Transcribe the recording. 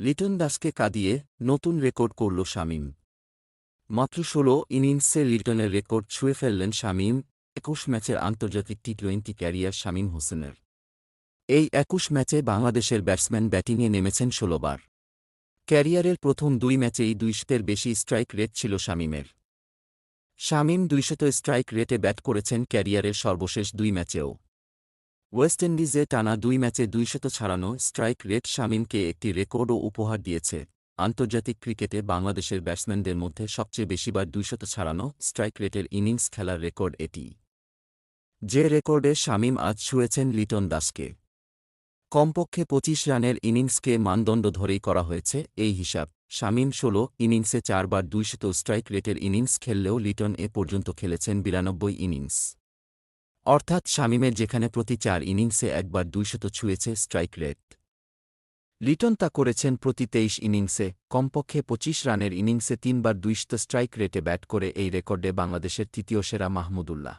লিটন দাসকে কাঁদিয়ে নতুন রেকর্ড করল শামীম। মাত্র ১৬ ইনিংসে লিটনের রেকর্ড ছুঁয়ে ফেললেন শামীম। ২১ ম্যাচের আন্তর্জাতিক টি-২০ ক্যারিয়ার শামীম হোসেনের। এই ২১ ম্যাচে বাংলাদেশের ব্যাটসম্যান ব্যাটিংয়ে নেমেছেন ১৬ বার। ক্যারিয়ারের প্রথম ২ ম্যাচেই ২০০-এর বেশি স্ট্রাইক রেট ছিল শামীমের। শামীম ২০০ স্ট্রাইক রেটে ব্যাট করেছেন ক্যারিয়ারের সর্বশেষ ২ ম্যাচেও। ওয়েস্ট ইন্ডিজে টানা ২ ম্যাচে ২০০ ছাড়ানো স্ট্রাইক রেট শামীমকে একটি রেকর্ডও উপহার দিয়েছে। আন্তর্জাতিক ক্রিকেটে বাংলাদেশের ব্যাটসম্যানদের মধ্যে সবচেয়ে বেশিবার ২০০ ছাড়ানো স্ট্রাইক রেটের ইনিংস খেলার রেকর্ড এটি। যে রেকর্ডে শামীম আজ ছুঁয়েছেন লিটন দাসকে। কমপক্ষে ২৫ রানের ইনিংসকে মানদণ্ড ধরেই করা হয়েছে এই হিসাব। শামীম ১৬ ইনিংসে ৪ বার ২০০ স্ট্রাইক রেটের ইনিংস খেললেও লিটন এ পর্যন্ত খেলেছেন ৯২ ইনিংস। অর্থাৎ শামীমের যেখানে প্রতি ৪ ইনিংসে একবার ২০০ ছুঁয়েছে স্ট্রাইক রেট, লিটন তা করেছেন প্রতি ২৩ ইনিংসে। কমপক্ষে ২৫ রানের ইনিংসে ৩ বার ২০০ স্ট্রাইক রেটে ব্যাট করে এই রেকর্ডে বাংলাদেশের তৃতীয় সেরা মাহমুদুল্লাহ।